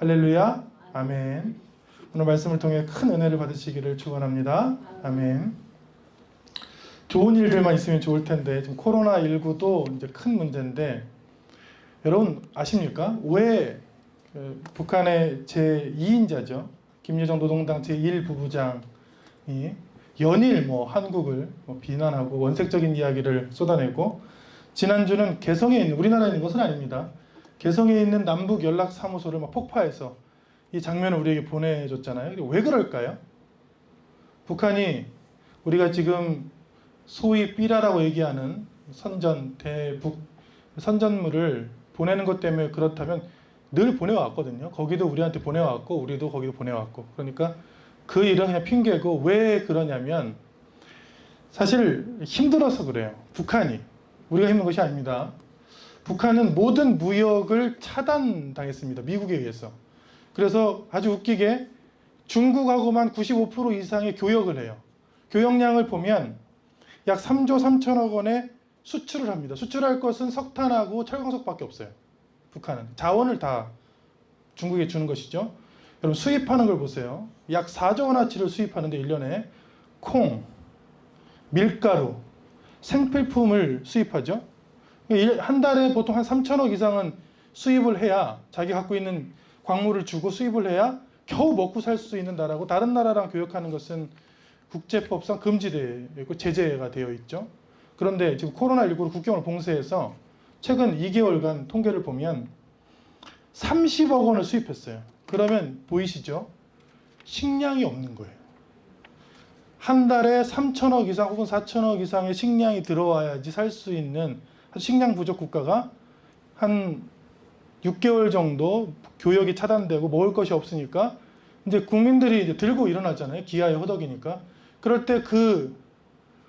할렐루야. 아멘. 오늘 말씀을 통해 큰 은혜를 받으시기를 축원합니다. 아멘. 좋은 일들만 있으면 좋을 텐데 지금 코로나19도 이제 큰 문제인데 여러분 아십니까? 왜 북한의 제2인자죠. 김여정 노동당 제1부부장이 연일 한국을 비난하고 원색적인 이야기를 쏟아내고 지난주는 개성에 있는 우리나라에 있는 것은 아닙니다. 개성에 있는 남북 연락사무소를 폭파해서 이 장면을 우리에게 보내줬잖아요. 왜 그럴까요? 북한이 우리가 지금 소위 삐라라고 얘기하는 대북 선전물을 보내는 것 때문에 그렇다면 늘 보내왔거든요. 거기도 우리한테 보내왔고 우리도 거기도 보내왔고 그러니까 그 일은 그냥 핑계고 왜 그러냐면 사실 힘들어서 그래요. 북한이 우리가 힘든 것이 아닙니다. 북한은 모든 무역을 차단당했습니다. 미국에 의해서. 그래서 아주 웃기게 중국하고만 95% 이상의 교역을 해요. 교역량을 보면 약 3조 3천억 원의 수출을 합니다. 수출할 것은 석탄하고 철광석밖에 없어요. 북한은. 자원을 다 중국에 주는 것이죠. 여러분 수입하는 걸 보세요. 약 4조 원어치를 수입하는데 1년에 콩, 밀가루, 생필품을 수입하죠. 한 달에 보통 한 3천억 이상은 수입을 해야 자기 갖고 있는 광물을 주고 수입을 해야 겨우 먹고 살 수 있는 나라고 다른 나라랑 교역하는 것은 국제법상 금지되어 있고 제재가 되어 있죠. 그런데 지금 코로나19로 국경을 봉쇄해서 최근 2개월간 통계를 보면 30억 원을 수입했어요. 그러면 보이시죠? 식량이 없는 거예요. 한 달에 3천억 이상 혹은 4천억 이상의 식량이 들어와야지 살 수 있는 식량 부족 국가가 한 6개월 정도 교역이 차단되고 먹을 것이 없으니까 이제 국민들이 이제 들고 일어나잖아요. 기아에 허덕이니까. 그럴 때 그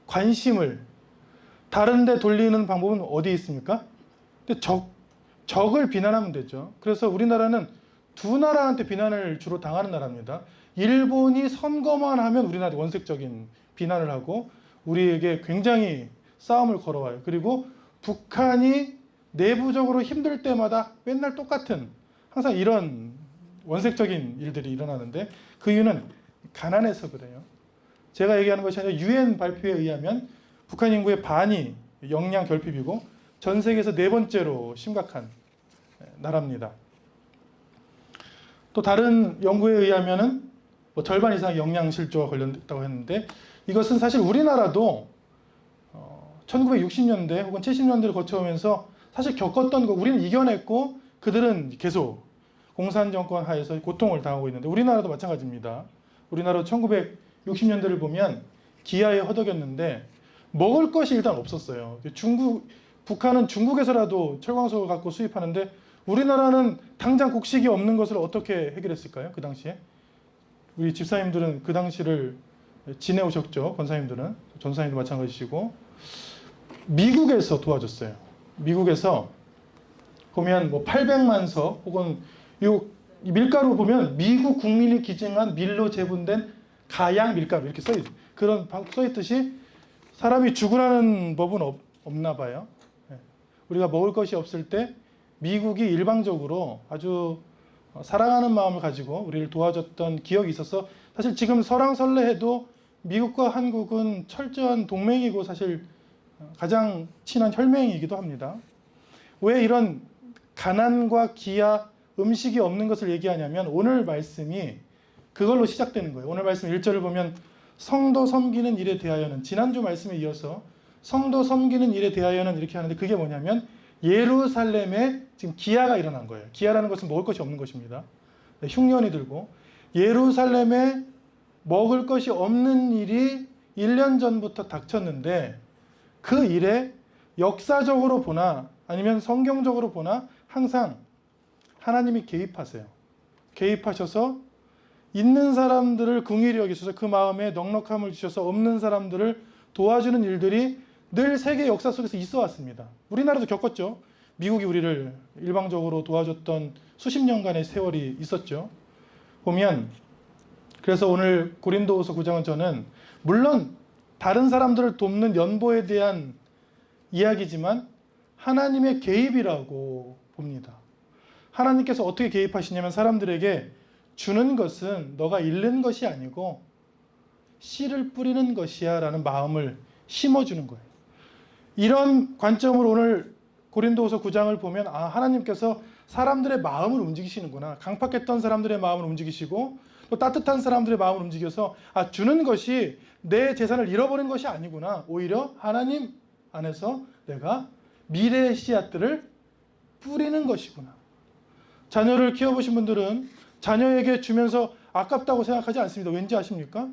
관심을 다른 데 돌리는 방법은 어디에 있습니까? 근데 적을 비난하면 되죠. 그래서 우리나라는 두 나라한테 비난을 주로 당하는 나라입니다. 일본이 선거만 하면 우리나라에 원색적인 비난을 하고 우리에게 굉장히 싸움을 걸어와요. 그리고 북한이 내부적으로 힘들 때마다 맨날 똑같은 항상 이런 원색적인 일들이 일어나는데 그 이유는 가난해서 그래요. 제가 얘기하는 것이 아니라 UN 발표에 의하면 북한 인구의 반이 영양 결핍이고 전 세계에서 네 번째로 심각한 나라입니다. 또 다른 연구에 의하면은 절반 이상 영양 실조가 관련됐다고 했는데 이것은 사실 우리나라도 1960년대 혹은 70년대를 거쳐오면서 사실 겪었던 거 우리는 이겨냈고 그들은 계속 공산정권 하에서 고통을 당하고 있는데 우리나라도 마찬가지입니다. 우리나라 1960년대를 보면 기아에 허덕였는데 먹을 것이 일단 없었어요. 북한은 중국에서라도 철광석을 갖고 수입하는데 우리나라는 당장 곡식이 없는 것을 어떻게 해결했을까요? 그 당시에 우리 집사님들은 그 당시를 지내오셨죠. 권사님들은 전사님도 마찬가지시고 미국에서 도와줬어요. 미국에서 보면 800만 석 혹은 이 밀가루 보면 미국 국민이 기증한 밀로 재분된 가양 밀가루 이렇게 써있듯이 사람이 죽으라는 법은 없나 봐요. 우리가 먹을 것이 없을 때 미국이 일방적으로 아주 사랑하는 마음을 가지고 우리를 도와줬던 기억이 있어서 사실 지금 설왕설래해도 미국과 한국은 철저한 동맹이고 사실 가장 친한 혈맹이기도 합니다. 왜 이런 가난과 기아, 음식이 없는 것을 얘기하냐면 오늘 말씀이 그걸로 시작되는 거예요. 오늘 말씀 1절을 보면 성도 섬기는 일에 대하여는 지난주 말씀에 이어서 성도 섬기는 일에 대하여는 이렇게 하는데 그게 뭐냐면 예루살렘에 지금 기아가 일어난 거예요. 기아라는 것은 먹을 것이 없는 것입니다. 흉년이 들고 예루살렘에 먹을 것이 없는 일이 1년 전부터 닥쳤는데 그 일에 역사적으로 보나 아니면 성경적으로 보나 항상 하나님이 개입하세요. 개입하셔서 있는 사람들을 긍휼히 여기셔서 그 마음에 넉넉함을 주셔서 없는 사람들을 도와주는 일들이 늘 세계 역사 속에서 있어 왔습니다. 우리나라도 겪었죠. 미국이 우리를 일방적으로 도와줬던 수십 년간의 세월이 있었죠. 보면 그래서 오늘 고린도후서 9장은 저는 물론 다른 사람들을 돕는 연보에 대한 이야기지만 하나님의 개입이라고 봅니다. 하나님께서 어떻게 개입하시냐면 사람들에게 주는 것은 너가 잃는 것이 아니고 씨를 뿌리는 것이야 라는 마음을 심어주는 거예요. 이런 관점으로 오늘 고린도후서 9장을 보면 하나님께서 사람들의 마음을 움직이시는구나. 강팍했던 사람들의 마음을 움직이시고 또 따뜻한 사람들의 마음을 움직여서 주는 것이 내 재산을 잃어버린 것이 아니구나. 오히려 하나님 안에서 내가 미래의 씨앗들을 뿌리는 것이구나. 자녀를 키워보신 분들은 자녀에게 주면서 아깝다고 생각하지 않습니다. 왠지 아십니까?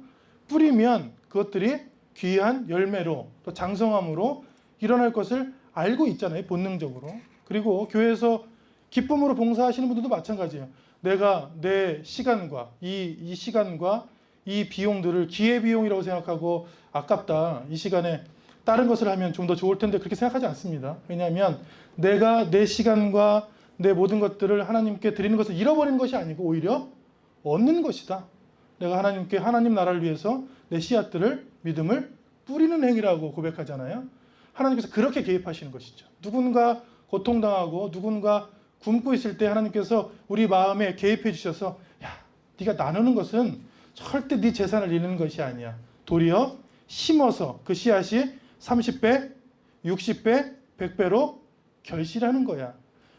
뿌리면 그것들이 귀한 열매로 또 장성함으로 일어날 것을 알고 있잖아요. 본능적으로. 그리고 교회에서 기쁨으로 봉사하시는 분들도 마찬가지예요. 내가 내 시간과 이 시간과 이 비용들을 기회비용이라고 생각하고 아깝다. 이 시간에 다른 것을 하면 좀 더 좋을 텐데 그렇게 생각하지 않습니다. 왜냐하면 내가 내 시간과 내 모든 것들을 하나님께 드리는 것을 잃어버리는 것이 아니고 오히려 얻는 것이다. 내가 하나님께 하나님 나라를 위해서 내 씨앗들을 믿음을 뿌리는 행위라고 고백하잖아요. 하나님께서 그렇게 개입하시는 것이죠. 누군가 고통당하고 누군가 굶고 있을 때 하나님께서 우리 마음에 개입해 주셔서 네가 나누는 것은 절대 네 재산을 잃는 것이 아니야. 도리어 심어서 그 씨앗이 30배, 60배, 100배로 결실하는 거야.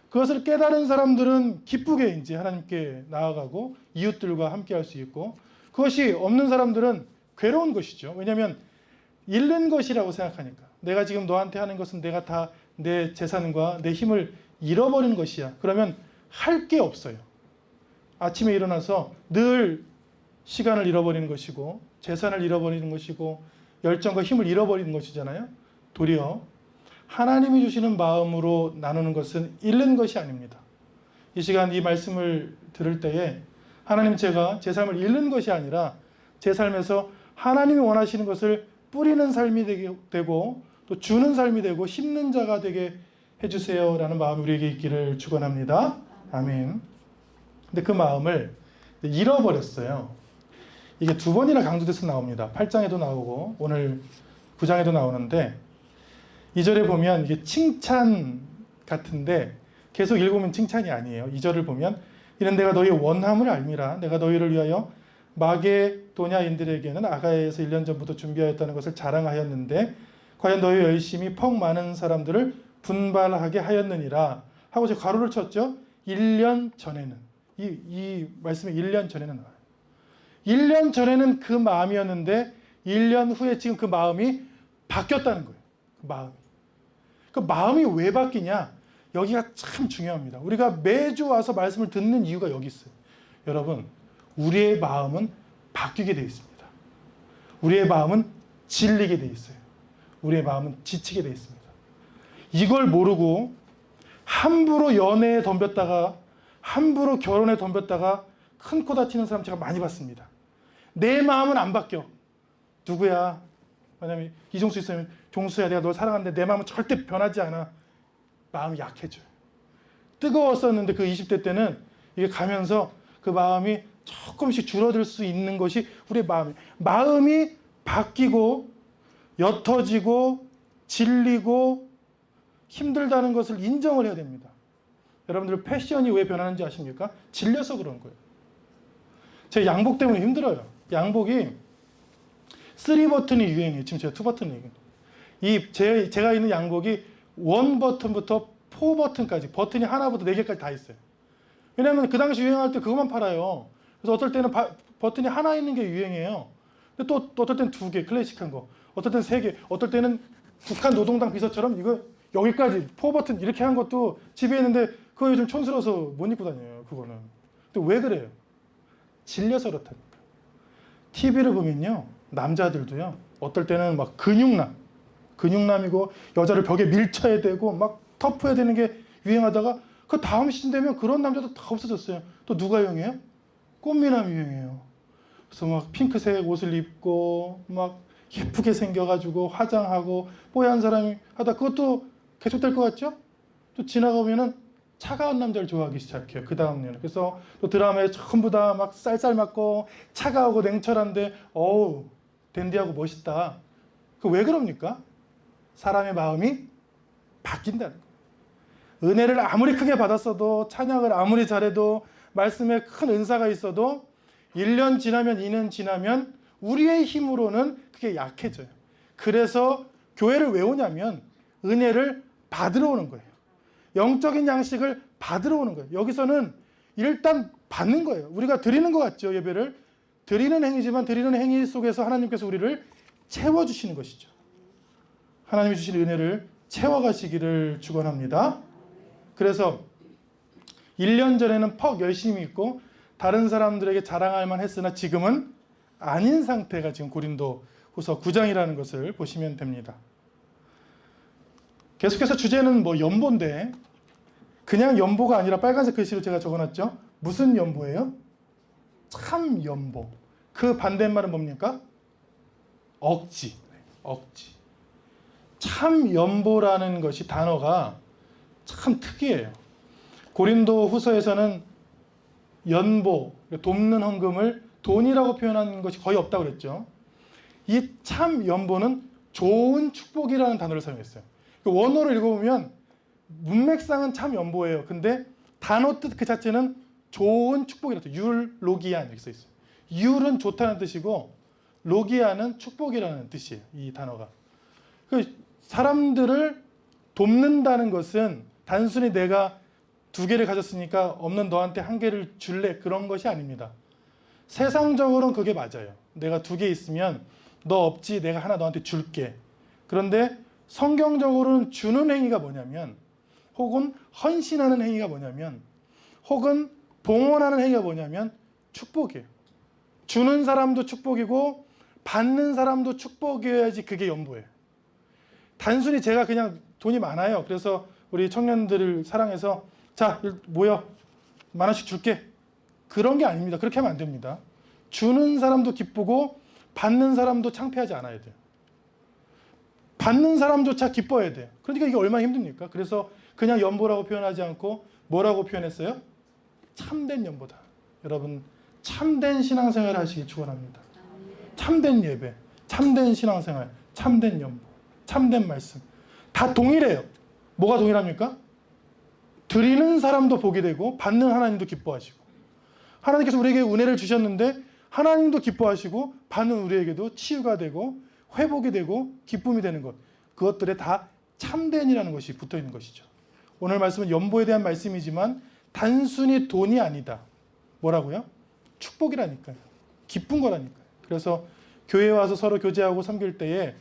그것을 깨달은 사람들은 기쁘게 이제 하나님께 나아가고 이웃들과 함께 할 수 있고, 그것이 없는 사람들은 괴로운 것이죠. 왜냐하면 잃는 것이라고 생각하니까. 내가 지금 너한테 하는 것은 내가 다 내 재산과 내 힘을 잃어버린 것이야. 그러면 할 게 없어요. 아침에 일어나서 늘 시간을 잃어버리는 것이고 재산을 잃어버리는 것이고 열정과 힘을 잃어버리는 것이잖아요. 도리어 하나님이 주시는 마음으로 나누는 것은 잃는 것이 아닙니다. 이 시간 이 말씀을 들을 때에 하나님, 제가 제 삶을 잃는 것이 아니라 제 삶에서 하나님이 원하시는 것을 뿌리는 삶이 되고 또 주는 삶이 되고 심는 자가 되게 해주세요 라는 마음이 우리에게 있기를 축원합니다. 아멘. 근데 그 마음을 잃어버렸어요. 이게 두 번이나 강조돼서 나옵니다. 8장에도 나오고 오늘 9장에도 나오는데, 2절에 보면 이게 칭찬 같은데 계속 읽으면 칭찬이 아니에요. 2절을 보면 이는 내가 너희의 원함을 알미라. 내가 너희를 위하여 마게도냐인들에게는 아가야에서 1년 전부터 준비하였다는 것을 자랑하였는데 과연 너희 열심히 퍽 많은 사람들을 분발하게 하였느니라 하고 제가 가로를 쳤죠. 1년 전에는 이 말씀에 1년 전에는 나와요. 1년 전에는 그 마음이었는데 1년 후에 지금 그 마음이 바뀌었다는 거예요. 그 마음이 왜 바뀌냐? 여기가 참 중요합니다. 우리가 매주 와서 말씀을 듣는 이유가 여기 있어요. 여러분, 우리의 마음은 바뀌게 되어 있습니다. 우리의 마음은 질리게 되어 있어요. 우리의 마음은 지치게 되어 있습니다. 이걸 모르고 함부로 연애에 덤볐다가 함부로 결혼에 덤볐다가 큰 코 다치는 사람 제가 많이 봤습니다. 내 마음은 안 바뀌어. 누구야? 왜냐면 이종수 있으면 종수야, 내가 널 사랑하는데 내 마음은 절대 변하지 않아. 마음이 약해져요. 뜨거웠었는데 그 20대 때는 이게 가면서 그 마음이 조금씩 줄어들 수 있는 것이 우리의 마음이에요. 마음이 바뀌고 옅어지고 질리고 힘들다는 것을 인정을 해야 됩니다. 여러분들 패션이 왜 변하는지 아십니까? 질려서 그런 거예요. 제 양복 때문에 힘들어요. 양복이 3버튼이 유행이에요. 지금 제가 2버튼이 유행이에요. 제가 있는 양복이 1버튼부터 4버튼까지 버튼이 하나부터 4개까지 다 있어요. 왜냐하면 그 당시 유행할 때 그것만 팔아요. 그래서 어떨 때는 버튼이 하나 있는 게 유행이에요. 근데 또 어떨 때는 2개 클래식한 거, 어떨 때는 3개, 어떨 때는 북한 노동당 비서처럼 이거 여기까지 4버튼 이렇게 한 것도 집에 있는데 그거 요즘 촌스러워서 못 입고 다녀요. 그거는. 근데 왜 그래요? 질려서 그렇다니까. TV를 보면요, 남자들도요, 어떨 때는 막 근육남이고 여자를 벽에 밀쳐야 되고 막 터프해야 되는 게 유행하다가 그 다음 시즌 되면 그런 남자도 다 없어졌어요. 또 누가 유행해요? 꽃미남이 유행해요. 그래서 막 핑크색 옷을 입고 막 예쁘게 생겨가지고 화장하고 뽀얀 사람이 하다 그것도 계속될 것 같죠? 또 지나가면은 차가운 남자를 좋아하기 시작해요. 그 다음 년에. 그래서 또 드라마에 전부 다 막 쌀쌀 맞고 차가우고 냉철한데 어우 댄디하고 멋있다. 그 왜 그럽니까? 사람의 마음이 바뀐다는 거예요. 은혜를 아무리 크게 받았어도, 찬양을 아무리 잘해도, 말씀에 큰 은사가 있어도 1년 지나면 2년 지나면 우리의 힘으로는 그게 약해져요. 그래서 교회를 왜 오냐면 은혜를 받으러 오는 거예요. 영적인 양식을 받으러 오는 거예요. 여기서는 일단 받는 거예요. 우리가 드리는 것 같죠. 예배를 드리는 행위지만 드리는 행위 속에서 하나님께서 우리를 채워주시는 것이죠. 하나님이 주신 은혜를 채워가시기를 축원합니다. 그래서 1년 전에는 퍽 열심히 있고 다른 사람들에게 자랑할 만했으나 지금은 아닌 상태가 지금 고린도후서 9장이라는 것을 보시면 됩니다. 계속해서 주제는 연보인데 그냥 연보가 아니라 빨간색 글씨로 제가 적어놨죠. 무슨 연보예요? 참 연보. 그 반대말은 뭡니까? 억지. 억지. 참 연보라는 것이 단어가 참 특이해요. 고린도 후서에서는 연보, 돕는 헌금을 돈이라고 표현한 것이 거의 없다고 그랬죠. 이 참 연보는 좋은 축복이라는 단어를 사용했어요. 원어를 읽어보면 문맥상은 참 연보예요. 근데 단어 뜻 그 자체는 좋은 축복이라고 해요. 율로기안 이렇게 써 있어요. 율은 좋다는 뜻이고 로기아는 축복이라는 뜻이에요. 이 단어가. 사람들을 돕는다는 것은 단순히 내가 2개를 가졌으니까 없는 너한테 1개를 줄래 그런 것이 아닙니다. 세상적으로는 그게 맞아요. 내가 2개 있으면 너 없지 내가 하나 너한테 줄게. 그런데 성경적으로는 주는 행위가 뭐냐면 혹은 헌신하는 행위가 뭐냐면 혹은 봉헌하는 행위가 뭐냐면 축복이에요. 주는 사람도 축복이고 받는 사람도 축복이어야지 그게 연보예요. 단순히 제가 그냥 돈이 많아요. 그래서 우리 청년들을 사랑해서 자 모여 10,000원씩 줄게. 그런 게 아닙니다. 그렇게 하면 안 됩니다. 주는 사람도 기쁘고 받는 사람도 창피하지 않아야 돼요. 받는 사람조차 기뻐해야 돼요. 그러니까 이게 얼마나 힘듭니까? 그래서 그냥 연보라고 표현하지 않고 뭐라고 표현했어요? 참된 연보다. 여러분 참된 신앙생활을 하시길 축원합니다. 참된 예배, 참된 신앙생활, 참된 연보, 참된 말씀 다 동일해요. 뭐가 동일합니까? 드리는 사람도 복이 되고 받는 하나님도 기뻐하시고 하나님께서 우리에게 은혜를 주셨는데 하나님도 기뻐하시고 받는 우리에게도 치유가 되고 회복이 되고 기쁨이 되는 것 그것들에 다 참된이라는 것이 붙어있는 것이죠. 오늘 말씀은 연보에 대한 말씀이지만 단순히 돈이 아니다. 뭐라고요? 축복이라니까요. 기쁜 거라니까요. 그래서 교회에 와서 서로 교제하고 섬길 때에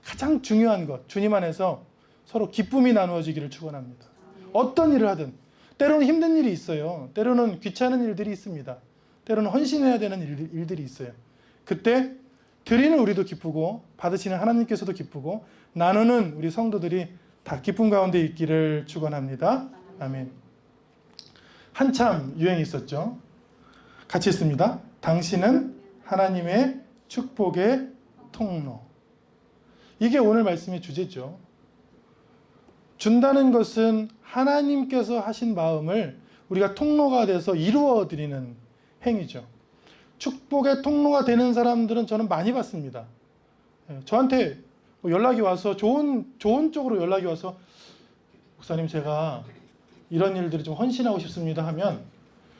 가장 중요한 것 주님 안에서 서로 기쁨이 나누어지기를 축원합니다. 어떤 일을 하든 때로는 힘든 일이 있어요. 때로는 귀찮은 일들이 있습니다. 때로는 헌신해야 되는 일들이 있어요. 그때 드리는 우리도 기쁘고 받으시는 하나님께서도 기쁘고 나누는 우리 성도들이 다 기쁨 가운데 있기를 축원합니다. 아멘. 한참 유행이 있었죠. 같이 읽습니다. 당신은 하나님의 축복의 통로. 이게 오늘 말씀의 주제죠. 준다는 것은 하나님께서 하신 마음을 우리가 통로가 돼서 이루어 드리는 행위죠. 축복의 통로가 되는 사람들은 저는 많이 봤습니다. 저한테 연락이 와서 좋은 쪽으로 연락이 와서 목사님 제가 이런 일들이 좀 헌신하고 싶습니다 하면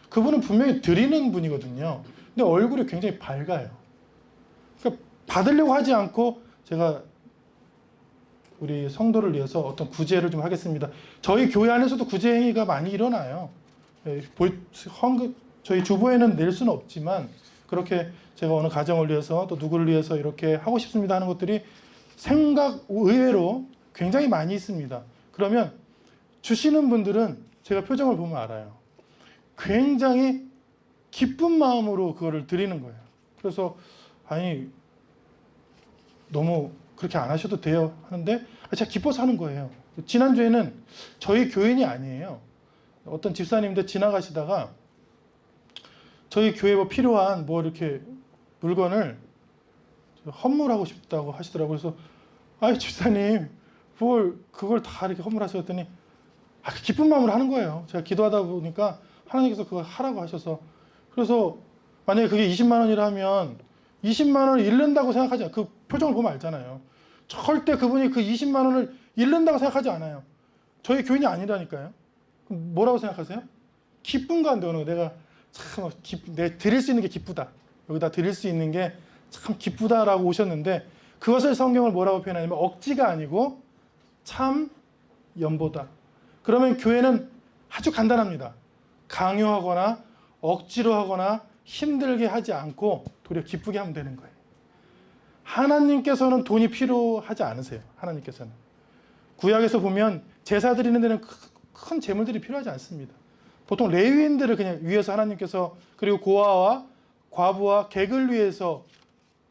그분은 분명히 드리는 분이거든요. 근데 얼굴이 굉장히 밝아요. 그러니까 받으려고 하지 않고 제가 우리 성도를 위해서 어떤 구제를 좀 하겠습니다. 저희 교회 안에서도 구제 행위가 많이 일어나요. 저희 주보에는 낼 수는 없지만 그렇게 제가 어느 가정을 위해서 또 누구를 위해서 이렇게 하고 싶습니다 하는 것들이 생각 의외로 굉장히 많이 있습니다. 그러면 주시는 분들은 제가 표정을 보면 알아요. 굉장히 기쁜 마음으로 그거를 드리는 거예요. 그래서 아니 너무 그렇게 안 하셔도 돼요 하는데 제가 기뻐서 하는 거예요. 지난주에는 저희 교인이 아니에요. 어떤 집사님들 지나가시다가 저희 교회 필요한 이렇게 물건을 헌물하고 싶다고 하시더라고요. 그래서 아이 집사님 그걸 다 이렇게 헌물하세요 했더니 기쁜 마음으로 하는 거예요. 제가 기도하다 보니까 하나님께서 그걸 하라고 하셔서 그래서 만약에 그게 20만 원이라 하면 20만 원을 잃는다고 생각하지 않아요. 그 표정을 보면 알잖아요. 절대 그분이 그 20만 원을 잃는다고 생각하지 않아요. 저희 교인이 아니라니까요. 그럼 뭐라고 생각하세요? 기쁨 가운데 오는 거. 내가 참 내가 드릴 수 있는 게 기쁘다. 여기다 드릴 수 있는 게 참 기쁘다라고 오셨는데 그것을 성경을 뭐라고 표현하냐면 억지가 아니고 참 연보다. 그러면 교회는 아주 간단합니다. 강요하거나 억지로 하거나 힘들게 하지 않고 도리어 기쁘게 하면 되는 거예요. 하나님께서는 돈이 필요하지 않으세요. 하나님께서는. 구약에서 보면 제사 드리는 데는 큰 재물들이 필요하지 않습니다. 보통 레위인들을 그냥 위해서 하나님께서 그리고 고아와 과부와 객을 위해서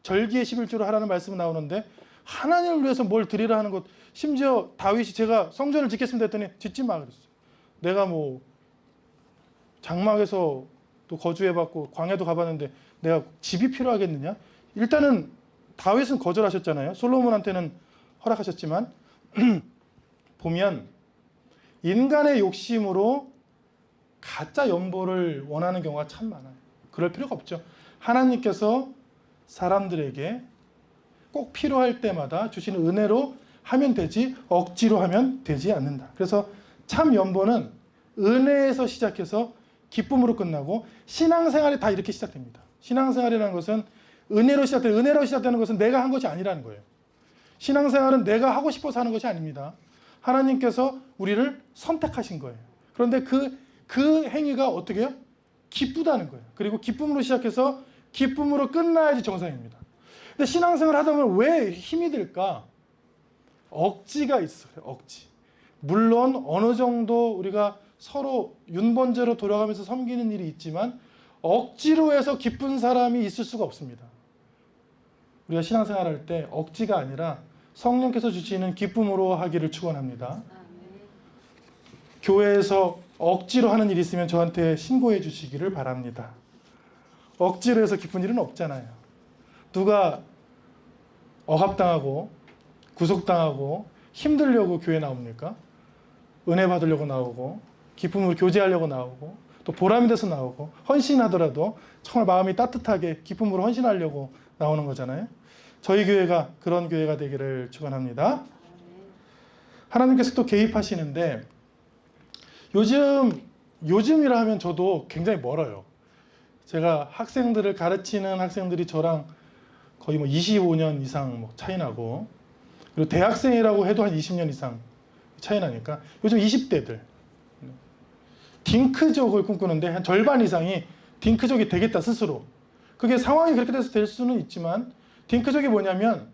절기의 11조를 하라는 말씀이 나오는데 하나님을 위해서 뭘 드리라 하는 것. 심지어 다윗이 제가 성전을 짓겠습니다 했더니 짓지 마 그랬어요. 내가 뭐 장막에서 또 거주해봤고 광야도 가봤는데 내가 집이 필요하겠느냐? 일단은 다윗은 거절하셨잖아요. 솔로몬한테는 허락하셨지만 보면 인간의 욕심으로 가짜 연보를 원하는 경우가 참 많아요. 그럴 필요가 없죠. 하나님께서 사람들에게 꼭 필요할 때마다 주시는 은혜로 하면 되지 억지로 하면 되지 않는다. 그래서 참 연보는 은혜에서 시작해서 기쁨으로 끝나고 신앙생활이 다 이렇게 시작됩니다. 신앙생활이라는 것은 은혜로 시작되는 것은 내가 한 것이 아니라는 거예요. 신앙생활은 내가 하고 싶어서 하는 것이 아닙니다. 하나님께서 우리를 선택하신 거예요. 그런데 그 행위가 어떻게 해요? 기쁘다는 거예요. 그리고 기쁨으로 시작해서 기쁨으로 끝나야지 정상입니다. 근데 신앙생활 하다 보면 왜 힘이 들까? 억지가 있어요. 억지. 물론 어느 정도 우리가 서로 윤번제로 돌아가면서 섬기는 일이 있지만 억지로 해서 기쁜 사람이 있을 수가 없습니다. 우리가 신앙생활 할 때 억지가 아니라 성령께서 주시는 기쁨으로 하기를 축원합니다. 교회에서 억지로 하는 일이 있으면 저한테 신고해 주시기를 바랍니다. 억지로 해서 기쁜 일은 없잖아요. 누가 억압당하고 구속당하고 힘들려고 교회 나옵니까? 은혜 받으려고 나오고 기쁨으로 교제하려고 나오고 또 보람이 돼서 나오고 헌신하더라도 정말 마음이 따뜻하게 기쁨으로 헌신하려고 나오는 거잖아요. 저희 교회가 그런 교회가 되기를 축원합니다. 하나님께서 또 개입하시는데 요즘이라 하면 저도 굉장히 멀어요. 제가 학생들을 가르치는 학생들이 저랑 거의 뭐 25년 이상 뭐 차이 나고 그리고 대학생이라고 해도 한 20년 이상 차이 나니까 요즘 20대들 딩크족을 꿈꾸는데 한 절반 이상이 딩크족이 되겠다 스스로. 그게 상황이 그렇게 돼서 될 수는 있지만 딩크족이 뭐냐면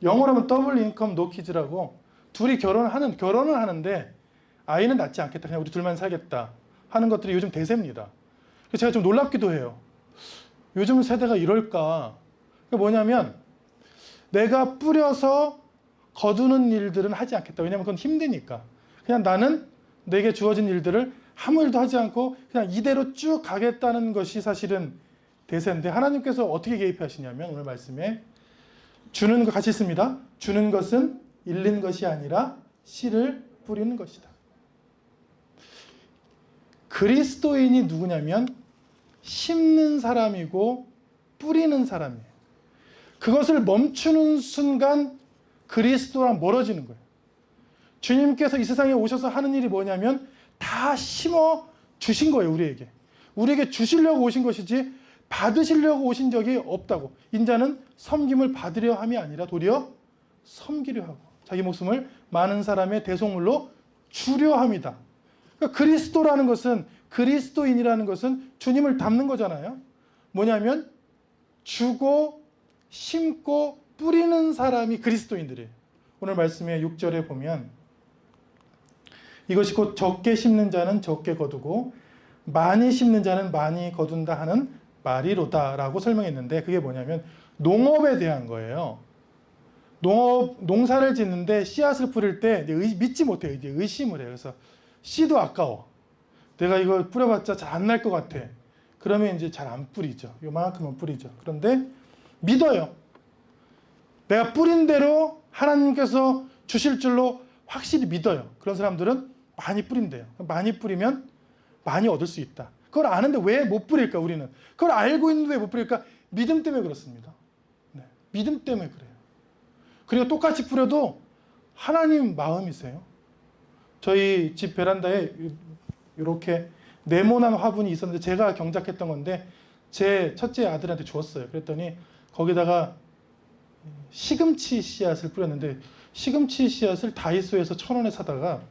영어로 하면 더블 인컴 노 키즈라고 둘이 결혼을 하는데 아이는 낳지 않겠다. 그냥 우리 둘만 살겠다 하는 것들이 요즘 대세입니다. 그래서 제가 좀 놀랍기도 해요. 요즘 세대가 이럴까? 그게 뭐냐면 내가 뿌려서 거두는 일들은 하지 않겠다. 왜냐하면 그건 힘드니까. 그냥 나는 내게 주어진 일들을 아무 일도 하지 않고 그냥 이대로 쭉 가겠다는 것이 사실은 대세인데 하나님께서 어떻게 개입하시냐면 오늘 말씀에 주는 것 같이 있습니다. 주는 것은 잃는 것이 아니라 씨를 뿌리는 것이다. 그리스도인이 누구냐면 심는 사람이고 뿌리는 사람이에요. 그것을 멈추는 순간 그리스도랑 멀어지는 거예요. 주님께서 이 세상에 오셔서 하는 일이 뭐냐면 다 심어 주신 거예요. 우리에게 주시려고 오신 것이지 받으시려고 오신 적이 없다고. 인자는 섬김을 받으려 함이 아니라 도리어 섬기려 하고 자기 목숨을 많은 사람의 대속물로 주려 함이다. 그러니까 그리스도라는 것은 그리스도인이라는 것은 주님을 닮는 거잖아요. 뭐냐면 주고 심고 뿌리는 사람이 그리스도인들이에요. 오늘 말씀의 6절에 보면 이것이 곧 적게 심는 자는 적게 거두고 많이 심는 자는 많이 거둔다 하는 말이로다라고 설명했는데 그게 뭐냐면 농업에 대한 거예요. 농사를 짓는데 씨앗을 뿌릴 때 믿지 못해요. 이제 의심을 해요. 그래서 씨도 아까워. 내가 이걸 뿌려봤자 잘 안 날 것 같아. 그러면 이제 잘 안 뿌리죠. 요만큼만 뿌리죠. 그런데 믿어요. 내가 뿌린 대로 하나님께서 주실 줄로 확실히 믿어요. 그런 사람들은 많이 뿌린대요. 많이 뿌리면 많이 얻을 수 있다. 그걸 아는데 왜 못 뿌릴까 우리는? 그걸 알고 있는데 왜 못 뿌릴까? 믿음 때문에 그렇습니다. 네, 믿음 때문에 그래요. 그리고 똑같이 뿌려도 하나님 마음이세요. 저희 집 베란다에 이렇게 네모난 화분이 있었는데 제가 경작했던 건데 제 첫째 아들한테 주었어요. 그랬더니 거기다가 시금치 씨앗을 뿌렸는데 시금치 씨앗을 다이소에서 1,000원에 사다가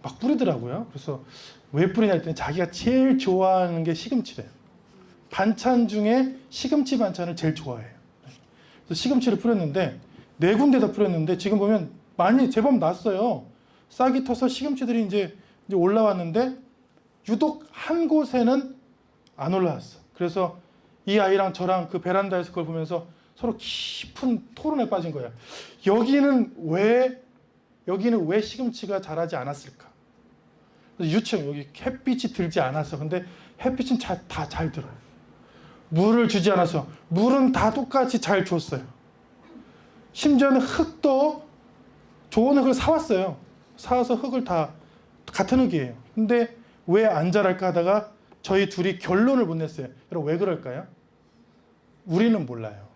막 뿌리더라고요. 그래서 왜 뿌리냐 했더니 자기가 제일 좋아하는 게 시금치래요. 반찬 중에 시금치 반찬을 제일 좋아해요. 그래서 시금치를 뿌렸는데 4군데다 뿌렸는데 지금 보면 많이 제법 났어요. 싹이 터서 시금치들이 이제 올라왔는데 유독 한 곳에는 안 올라왔어. 그래서 이 아이랑 저랑 그 베란다에서 그걸 보면서 서로 깊은 토론에 빠진 거야. 여기는 왜 시금치가 자라지 않았을까? 유청 여기 햇빛이 들지 않아서. 근데 햇빛은 다 잘 들어요. 물을 주지 않아서. 물은 다 똑같이 잘 줬어요. 심지어는 흙도 좋은 흙을 사왔어요. 사와서 흙을 다 같은 흙이에요. 근데 왜 안 자랄까 하다가 저희 둘이 결론을 못 냈어요. 여러분 왜 그럴까요? 우리는 몰라요.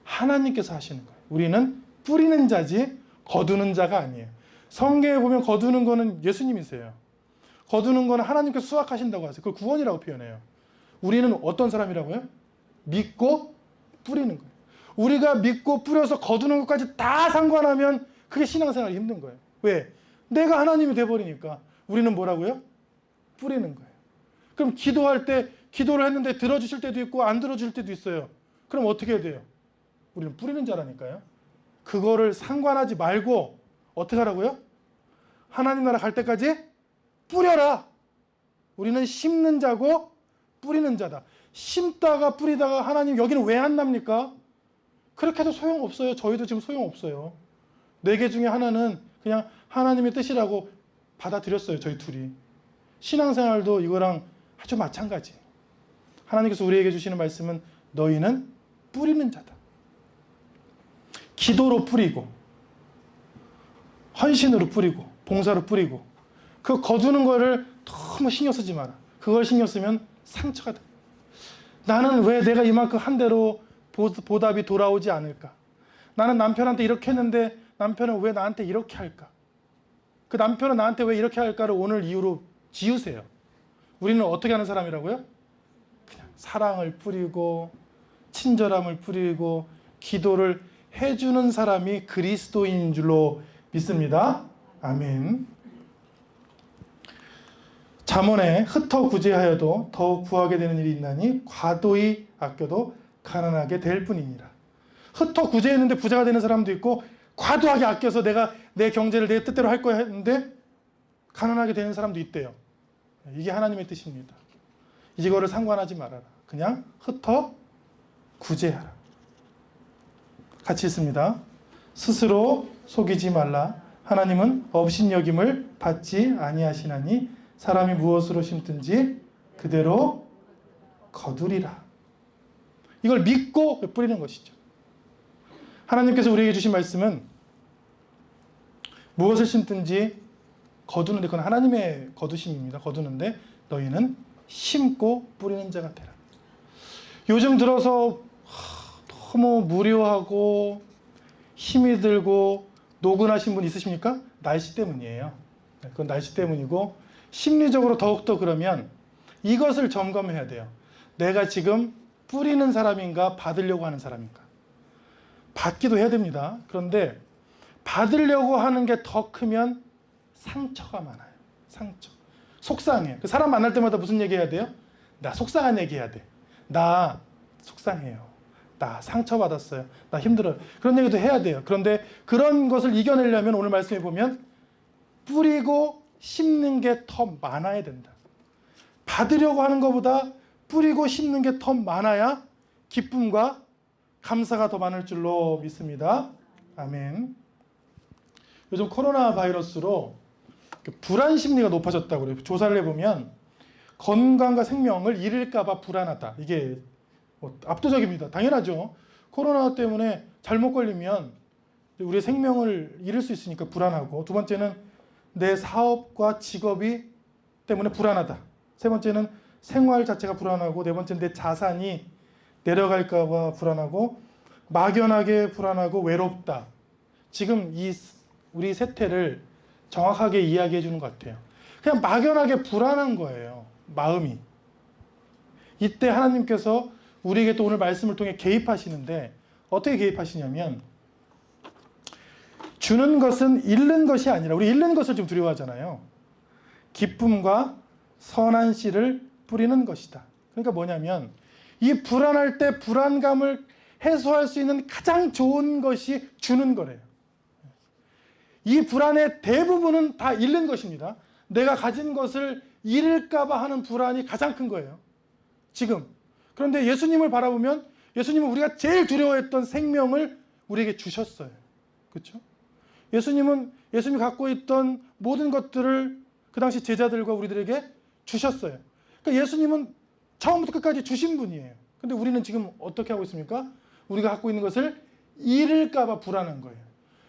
하나님께서 하시는 거예요. 우리는 뿌리는 자지 거두는 자가 아니에요. 성경에 보면 거두는 거는 예수님이세요. 거두는 거는 하나님께서 수확하신다고 하세요. 그걸 구원이라고 표현해요. 우리는 어떤 사람이라고요? 믿고 뿌리는 거예요. 우리가 믿고 뿌려서 거두는 것까지 다 상관하면 그게 신앙생활이 힘든 거예요. 왜? 내가 하나님이 돼버리니까. 우리는 뭐라고요? 뿌리는 거예요. 그럼 기도할 때 기도를 했는데 들어주실 때도 있고 안 들어줄 때도 있어요. 그럼 어떻게 해야 돼요? 우리는 뿌리는 자라니까요. 그거를 상관하지 말고 어떻게 하라고요? 하나님 나라 갈 때까지 뿌려라. 우리는 심는 자고 뿌리는 자다. 심다가 뿌리다가 하나님 여기는 왜 안 납니까? 그렇게 해도 소용없어요. 저희도 지금 소용없어요. 4개 중에 하나는 그냥 하나님의 뜻이라고 받아들였어요. 저희 둘이. 신앙생활도 이거랑 아주 마찬가지. 하나님께서 우리에게 주시는 말씀은 너희는 뿌리는 자다. 기도로 뿌리고 헌신으로 뿌리고 봉사로 뿌리고 그 거두는 거를 너무 신경 쓰지 마라. 그걸 신경 쓰면 상처가 돼. 나는 왜 내가 이만큼 한 대로 보답이 돌아오지 않을까? 나는 남편한테 이렇게 했는데 남편은 왜 나한테 이렇게 할까? 그 남편은 나한테 왜 이렇게 할까를 오늘 이후로 지우세요. 우리는 어떻게 하는 사람이라고요? 그냥 사랑을 뿌리고 친절함을 뿌리고 기도를 해주는 사람이 그리스도인 줄로 믿습니다. 아멘. 잠언에 흩어 구제하여도 더욱 부하게 되는 일이 있나니 과도히 아껴도 가난하게 될 뿐이니라. 흩어 구제했는데 부자가 되는 사람도 있고 과도하게 아껴서 내가 내 경제를 내 뜻대로 할 거야 했는데 가난하게 되는 사람도 있대요. 이게 하나님의 뜻입니다. 이거를 상관하지 말아라. 그냥 흩어 구제하라. 같이 읽습니다. 스스로 속이지 말라. 하나님은 업신여김을 받지 아니하시나니 사람이 무엇으로 심든지 그대로 거두리라. 이걸 믿고 뿌리는 것이죠. 하나님께서 우리에게 주신 말씀은 무엇을 심든지 거두는데 그건 하나님의 거두심입니다. 거두는데 너희는 심고 뿌리는 자가 되라. 요즘 들어서 너무 무료하고 힘이 들고 노근하신 분 있으십니까? 날씨 때문이에요. 그건 날씨 때문이고 심리적으로 더욱더 그러면 이것을 점검해야 돼요. 내가 지금 뿌리는 사람인가 받으려고 하는 사람인가. 받기도 해야 됩니다. 그런데 받으려고 하는 게 더 크면 상처가 많아요. 상처. 속상해. 그 사람 만날 때마다 무슨 얘기 해야 돼요? 나 속상한 얘기 해야 돼. 나 속상해요. 나 상처받았어요. 나 힘들어요. 그런 얘기도 해야 돼요. 그런데 그런 것을 이겨내려면 오늘 말씀해 보면 뿌리고 심는 게 더 많아야 된다. 받으려고 하는 것보다 뿌리고 심는 게 더 많아야 기쁨과 감사가 더 많을 줄로 믿습니다. 아멘. 요즘 코로나 바이러스로 불안 심리가 높아졌다고 그래요. 조사를 해보면 건강과 생명을 잃을까 봐 불안하다. 이게 압도적입니다. 당연하죠. 코로나 때문에 잘못 걸리면 우리의 생명을 잃을 수 있으니까 불안하고, 두 번째는 내 사업과 직업이 때문에 불안하다. 세 번째는 생활 자체가 불안하고, 네 번째는 내 자산이 내려갈까 봐 불안하고, 막연하게 불안하고 외롭다. 지금 이 우리 세태를 정확하게 이야기해 주는 것 같아요. 그냥 막연하게 불안한 거예요. 마음이. 이때 하나님께서 우리에게 또 오늘 말씀을 통해 개입하시는데 어떻게 개입하시냐면 주는 것은 잃는 것이 아니라 우리 잃는 것을 좀 두려워하잖아요. 기쁨과 선한 씨를 뿌리는 것이다. 그러니까 뭐냐면 이 불안할 때 불안감을 해소할 수 있는 가장 좋은 것이 주는 거래요. 이 불안의 대부분은 다 잃는 것입니다. 내가 가진 것을 잃을까 봐 하는 불안이 가장 큰 거예요. 지금. 그런데 예수님을 바라보면 예수님은 우리가 제일 두려워했던 생명을 우리에게 주셨어요. 그렇죠? 예수님이 갖고 있던 모든 것들을 그 당시 제자들과 우리들에게 주셨어요. 그러니까 예수님은 처음부터 끝까지 주신 분이에요. 근데 우리는 지금 어떻게 하고 있습니까? 우리가 갖고 있는 것을 잃을까 봐 불안한 거예요.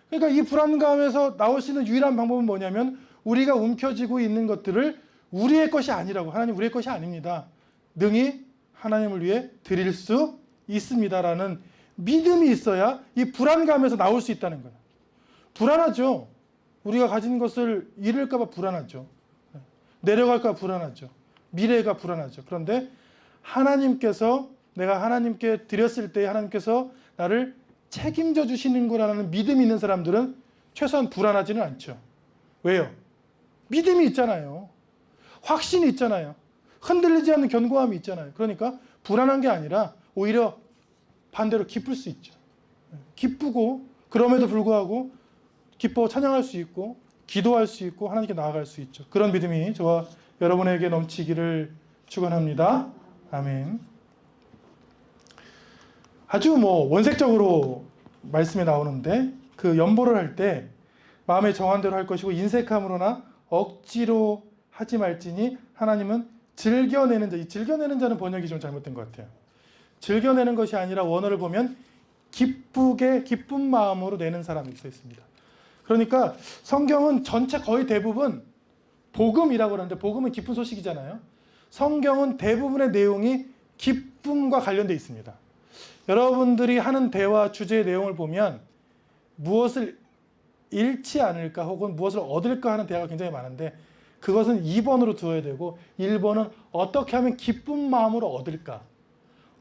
그러니까 이 불안감에서 나올 수 있는 유일한 방법은 뭐냐면 우리가 움켜쥐고 있는 것들을 우리의 것이 아니라고, 하나님 우리의 것이 아닙니다. 능히 하나님을 위해 드릴 수 있습니다라는 믿음이 있어야 이 불안감에서 나올 수 있다는 거예요. 불안하죠. 우리가 가진 것을 잃을까 봐 불안하죠. 내려갈까 봐 불안하죠. 미래가 불안하죠. 그런데 하나님께서 내가 하나님께 드렸을 때 하나님께서 나를 책임져 주시는 거라는 믿음이 있는 사람들은 최소한 불안하지는 않죠. 왜요? 믿음이 있잖아요. 확신이 있잖아요. 흔들리지 않는 견고함이 있잖아요. 그러니까 불안한 게 아니라 오히려 반대로 기쁠 수 있죠. 기쁘고 그럼에도 불구하고 기뻐 찬양할 수 있고 기도할 수 있고 하나님께 나아갈 수 있죠. 그런 믿음이 저와 여러분에게 넘치기를 축원합니다. 아멘. 아주 원색적으로 말씀에 나오는데 그 연보를 할 때 마음에 정한 대로 할 것이고 인색함으로나 억지로 하지 말지니 하나님은 즐겨내는 자. 이 즐겨내는 자는 번역이 좀 잘못된 것 같아요. 즐겨내는 것이 아니라 원어를 보면 기쁘게 기쁜 마음으로 내는 사람이 써 있습니다. 그러니까 성경은 전체 거의 대부분 복음이라고 그러는데 복음은 기쁜 소식이잖아요. 성경은 대부분의 내용이 기쁨과 관련되어 있습니다. 여러분들이 하는 대화 주제의 내용을 보면 무엇을 잃지 않을까 혹은 무엇을 얻을까 하는 대화가 굉장히 많은데 그것은 2번으로 두어야 되고 1번은 어떻게 하면 기쁜 마음으로 얻을까?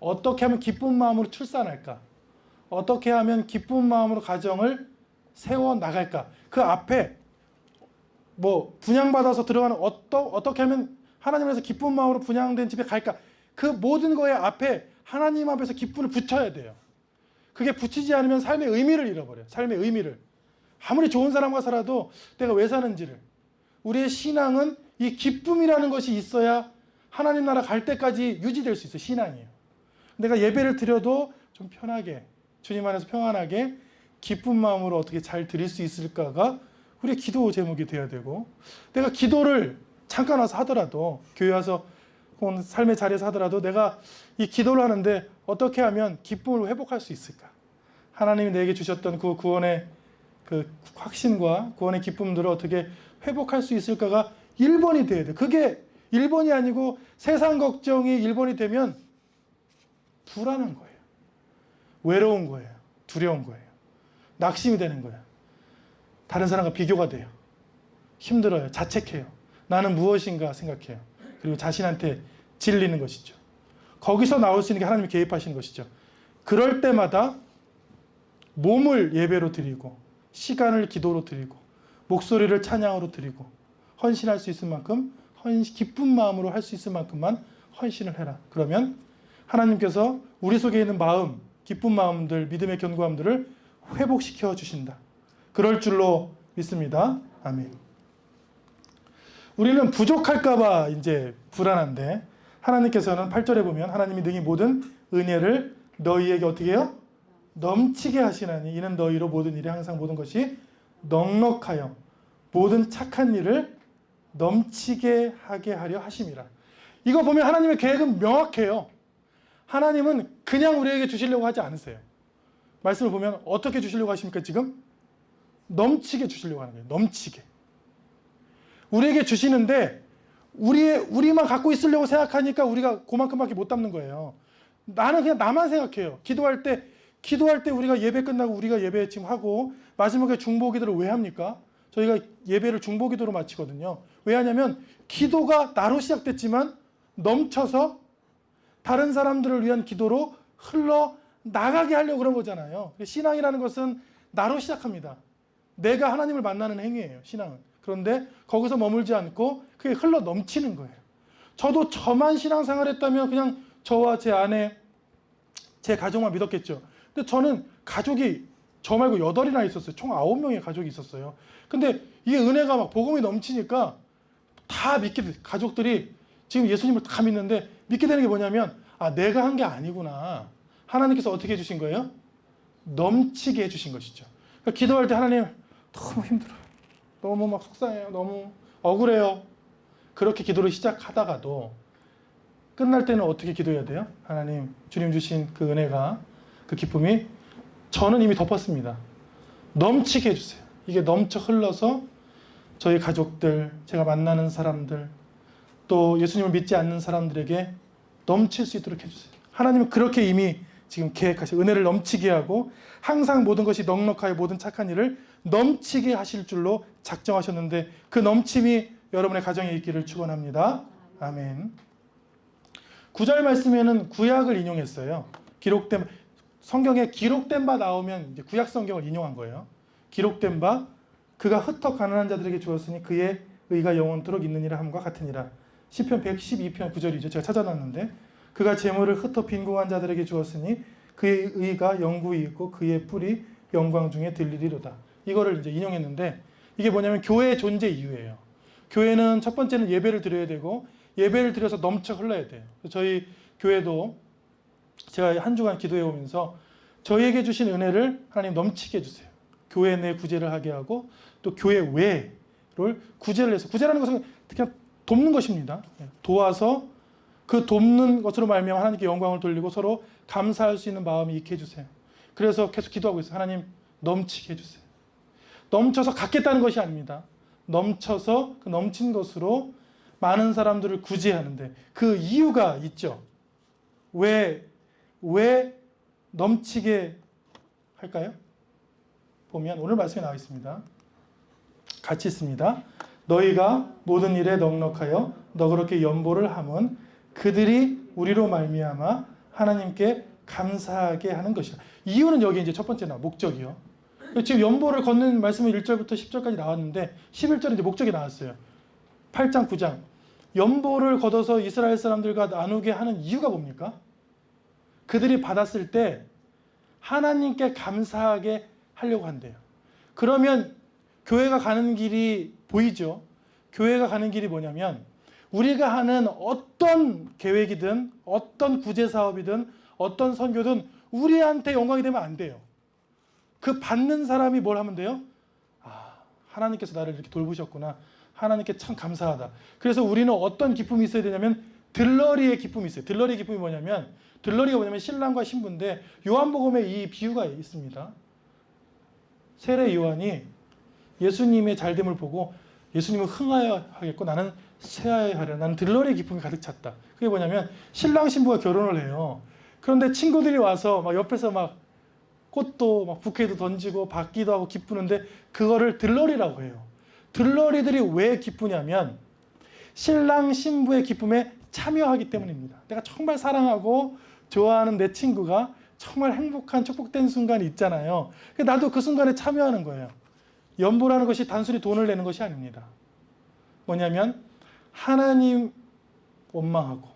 어떻게 하면 기쁜 마음으로 출산할까? 어떻게 하면 기쁜 마음으로 가정을 세워나갈까? 그 앞에 분양받아서 들어가는 어떻게 하면 하나님에서 기쁜 마음으로 분양된 집에 갈까? 그 모든 거에 앞에 하나님 앞에서 기쁨을 붙여야 돼요. 그게 붙이지 않으면 삶의 의미를 잃어버려요. 삶의 의미를. 아무리 좋은 사람과 살아도 내가 왜 사는지를. 우리의 신앙은 이 기쁨이라는 것이 있어야 하나님 나라 갈 때까지 유지될 수 있어요. 신앙이에요. 내가 예배를 드려도 좀 편하게 주님 안에서 평안하게 기쁜 마음으로 어떻게 잘 드릴 수 있을까가 우리의 기도 제목이 되어야 되고 내가 기도를 잠깐 와서 하더라도 교회 와서 혹은 삶의 자리에서 하더라도 내가 이 기도를 하는데 어떻게 하면 기쁨을 회복할 수 있을까? 하나님이 내게 주셨던 그 구원의 그 확신과 구원의 기쁨들을 어떻게 회복할 수 있을까가 1번이 돼야 돼. 그게 1번이 아니고 세상 걱정이 1번이 되면 불안한 거예요. 외로운 거예요. 두려운 거예요. 낙심이 되는 거예요. 다른 사람과 비교가 돼요. 힘들어요. 자책해요. 나는 무엇인가 생각해요. 그리고 자신한테 질리는 것이죠. 거기서 나올 수 있는 게 하나님이 개입하시는 것이죠. 그럴 때마다 몸을 예배로 드리고 시간을 기도로 드리고 목소리를 찬양으로 드리고 헌신할 수 있을 만큼 기쁜 마음으로 할 수 있을 만큼만 헌신을 해라. 그러면 하나님께서 우리 속에 있는 마음, 기쁜 마음들, 믿음의 견고함들을 회복시켜 주신다. 그럴 줄로 믿습니다. 아멘. 우리는 부족할까 봐 이제 불안한데 하나님께서는 8절에 보면 하나님이 능히 모든 은혜를 너희에게 어떻게 해요? 넘치게 하시나니 이는 너희로 모든 일에 항상 모든 것이 넉넉하여 모든 착한 일을 넘치게 하게 하려 하심이라. 이거 보면 하나님의 계획은 명확해요. 하나님은 그냥 우리에게 주시려고 하지 않으세요. 말씀을 보면 어떻게 주시려고 하십니까? 지금 넘치게 주시려고 하는 거예요. 넘치게. 우리에게 주시는데 우리만 갖고 있으려고 생각하니까 우리가 그만큼밖에 못 담는 거예요. 나는 그냥 나만 생각해요. 기도할 때 우리가 예배 끝나고 우리가 예배 지금 하고 마지막에 중보 기도를 왜 합니까? 저희가 예배를 중보기도로 마치거든요. 왜 하냐면 기도가 나로 시작됐지만 넘쳐서 다른 사람들을 위한 기도로 흘러나가게 하려고 그런 거잖아요. 신앙이라는 것은 나로 시작합니다. 내가 하나님을 만나는 행위예요, 신앙은. 그런데 거기서 머물지 않고 그게 흘러 넘치는 거예요. 저도 저만 신앙생활 했다면 그냥 저와 제 아내, 제 가족만 믿었겠죠. 근데 저는 가족이 저 말고 8이나 있었어요. 총 9명의 가족이 있었어요. 근데 이게 은혜가 막 복음이 넘치니까 다 믿게 돼. 가족들이 지금 예수님을 다 믿는데 믿게 되는 게 뭐냐면, 아, 내가 한 게 아니구나. 하나님께서 어떻게 해주신 거예요? 넘치게 해주신 것이죠. 그러니까 기도할 때 하나님 너무 힘들어요. 너무 막 속상해요. 너무 억울해요. 그렇게 기도를 시작하다가도 끝날 때는 어떻게 기도해야 돼요? 하나님, 주님 주신 그 은혜가, 그 기쁨이 저는 이미 덮었습니다. 넘치게 해주세요. 이게 넘쳐 흘러서 저희 가족들, 제가 만나는 사람들, 또 예수님을 믿지 않는 사람들에게 넘칠 수 있도록 해주세요. 하나님은 그렇게 이미 지금 계획하시고 은혜를 넘치게 하고 항상 모든 것이 넉넉하여 모든 착한 일을 넘치게 하실 줄로 작정하셨는데 그 넘침이 여러분의 가정에 있기를 축원합니다. 아멘. 9절 말씀에는 구약을 인용했어요. 기록된 성경에 기록된 바 나오면 이제 구약 성경을 인용한 거예요. 기록된 바 그가 흩어 가난한 자들에게 주었으니 그의 의가 영원토록 있느니라 함과 같으니라. 시편 112편 9절이죠. 제가 찾아놨는데 그가 재물을 흩어 빈궁한 자들에게 주었으니 그의 의가 영구히 있고 그의 뿔이 영광 중에 들리리로다. 이거를 이제 인용했는데 이게 뭐냐면 교회의 존재 이유예요. 교회는 첫 번째는 예배를 드려야 되고 예배를 드려서 넘쳐 흘러야 돼요. 저희 교회도 제가 한 주간 기도해 오면서 저희에게 주신 은혜를 하나님 넘치게 해주세요. 교회 내 구제를 하게 하고 또 교회 외를 구제를 해서, 구제라는 것은 그냥 돕는 것입니다. 도와서 그 돕는 것으로 말미암아 하나님께 영광을 돌리고 서로 감사할 수 있는 마음이 있게 해주세요. 그래서 계속 기도하고 있어요. 하나님 넘치게 해주세요. 넘쳐서 갖겠다는 것이 아닙니다. 넘쳐서 그 넘친 것으로 많은 사람들을 구제하는데 그 이유가 있죠. 왜 넘치게 할까요? 보면 오늘 말씀에 나와 있습니다. 같이 있습니다. 너희가 모든 일에 넉넉하여 너그럽게 연보를 함은 그들이 우리로 말미암아 하나님께 감사하게 하는 것이다. 이유는 여기 이제 첫 번째나 목적이요. 지금 연보를 걷는 말씀은 1절부터 10절까지 나왔는데 11절에 이제 목적이 나왔어요. 8장 9장 연보를 걷어서 이스라엘 사람들과 나누게 하는 이유가 뭡니까? 그들이 받았을 때 하나님께 감사하게 하려고 한대요. 그러면 교회가 가는 길이 보이죠? 교회가 가는 길이 뭐냐면 우리가 하는 어떤 계획이든 어떤 구제사업이든 어떤 선교든 우리한테 영광이 되면 안 돼요. 그 받는 사람이 뭘 하면 돼요? 아, 하나님께서 나를 이렇게 돌보셨구나. 하나님께 참 감사하다. 그래서 우리는 어떤 기쁨이 있어야 되냐면 들러리의 기쁨이 있어요. 들러리의 기쁨이 뭐냐면 들러리가 뭐냐면 신랑과 신부인데 요한복음에 이 비유가 있습니다. 세례 요한이 예수님의 잘됨을 보고 예수님은 흥하여 하겠고 나는 쇠하여 하려. 나는 들러리의 기쁨이 가득 찼다. 그게 뭐냐면 신랑 신부가 결혼을 해요. 그런데 친구들이 와서 막 옆에서 막 꽃도 막 부케도 던지고 받기도 하고 기쁘는데 그거를 들러리라고 해요. 들러리들이 왜 기쁘냐면 신랑 신부의 기쁨에 참여하기 때문입니다. 내가 정말 사랑하고 좋아하는 내 친구가 정말 행복한 축복된 순간이 있잖아요. 나도 그 순간에 참여하는 거예요. 연보라는 것이 단순히 돈을 내는 것이 아닙니다. 뭐냐면 하나님 원망하고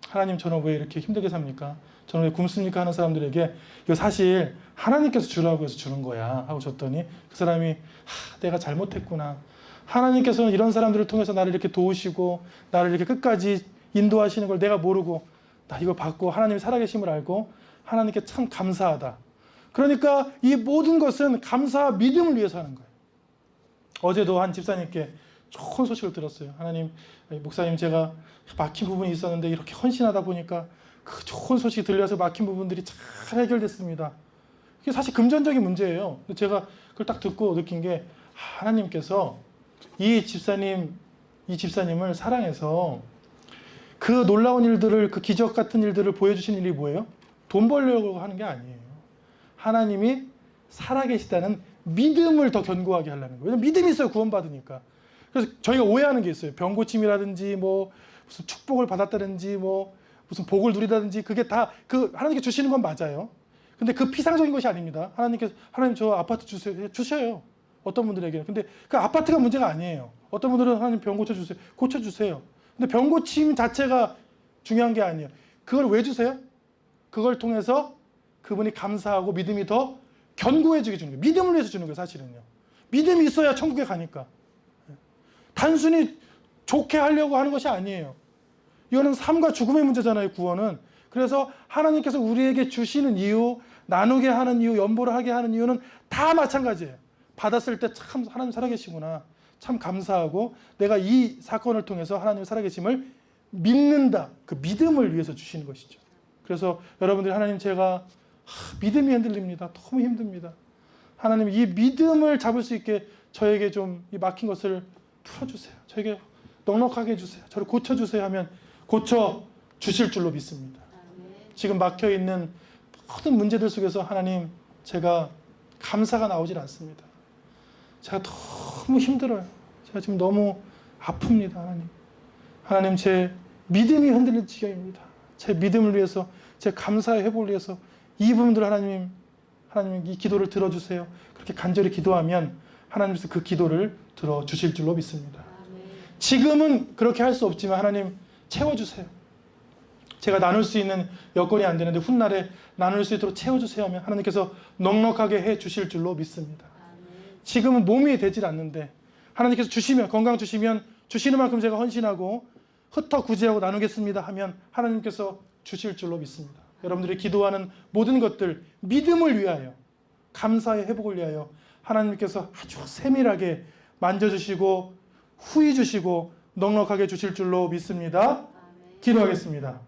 하나님 저는 왜 이렇게 힘들게 삽니까? 저는 왜 굶습니까? 하는 사람들에게 이거 사실 하나님께서 주라고 해서 주는 거야 하고 줬더니 그 사람이 내가 잘못했구나. 하나님께서는 이런 사람들을 통해서 나를 이렇게 도우시고 나를 이렇게 끝까지 인도하시는 걸 내가 모르고 나 이걸 받고 하나님이 살아계심을 알고 하나님께 참 감사하다. 그러니까 이 모든 것은 감사와 믿음을 위해서 하는 거예요. 어제도 한 집사님께 좋은 소식을 들었어요. 하나님, 목사님 제가 막힌 부분이 있었는데 이렇게 헌신하다 보니까 그 좋은 소식이 들려서 막힌 부분들이 잘 해결됐습니다. 이게 사실 금전적인 문제예요. 제가 그걸 딱 듣고 느낀 게 하나님께서 이 집사님을 사랑해서 그 놀라운 일들을, 그 기적 같은 일들을 보여주신 일이 뭐예요? 돈 벌려고 하는 게 아니에요. 하나님이 살아계시다는 믿음을 더 견고하게 하려는 거예요. 왜냐면 믿음이 있어야 구원받으니까. 그래서 저희가 오해하는 게 있어요. 병 고침이라든지 뭐 무슨 축복을 받았다든지 뭐 무슨 복을 누리다든지 그게 다 그 하나님께 주시는 건 맞아요. 근데 그 피상적인 것이 아닙니다. 하나님께서 하나님 저 아파트 주세요. 주셔요. 어떤 분들에게는. 근데 그 아파트가 문제가 아니에요. 어떤 분들은 하나님 병 고쳐주세요. 고쳐주세요. 근데 병 고침 자체가 중요한 게 아니에요. 그걸 왜 주세요? 그걸 통해서 그분이 감사하고 믿음이 더 견고해지게 주는 거예요. 믿음을 위해서 주는 거예요, 사실은요. 믿음이 있어야 천국에 가니까. 단순히 좋게 하려고 하는 것이 아니에요. 이거는 삶과 죽음의 문제잖아요, 구원은. 그래서 하나님께서 우리에게 주시는 이유, 나누게 하는 이유, 연보를 하게 하는 이유는 다 마찬가지예요. 받았을 때 참 하나님 살아계시구나. 참 감사하고 내가 이 사건을 통해서 하나님의 살아계심을 믿는다. 그 믿음을 위해서 주시는 것이죠. 그래서 여러분들이 하나님 제가 믿음이 흔들립니다. 너무 힘듭니다. 하나님 이 믿음을 잡을 수 있게 저에게 좀 이 막힌 것을 풀어주세요. 저에게 넉넉하게 해주세요. 저를 고쳐주세요 하면 고쳐주실 줄로 믿습니다. 지금 막혀있는 모든 문제들 속에서 하나님 제가 감사가 나오질 않습니다. 제가 너무 힘들어요. 제가 지금 너무 아픕니다. 하나님 제 믿음이 흔들릴 지경입니다. 제 믿음을 위해서 제 감사의 회복을 위해서 이 부분들 하나님 이 기도를 들어주세요. 그렇게 간절히 기도하면 하나님께서 그 기도를 들어주실 줄로 믿습니다. 지금은 그렇게 할 수 없지만 하나님 채워주세요. 제가 나눌 수 있는 여건이 안 되는데 훗날에 나눌 수 있도록 채워주세요 하면 하나님께서 넉넉하게 해주실 줄로 믿습니다. 지금은 몸이 되질 않는데 하나님께서 주시면 건강 주시면 주시는 만큼 제가 헌신하고 흩어 구제하고 나누겠습니다 하면 하나님께서 주실 줄로 믿습니다. 여러분들이 기도하는 모든 것들 믿음을 위하여 감사의 회복을 위하여 하나님께서 아주 세밀하게 만져주시고 후히 주시고 넉넉하게 주실 줄로 믿습니다. 기도하겠습니다.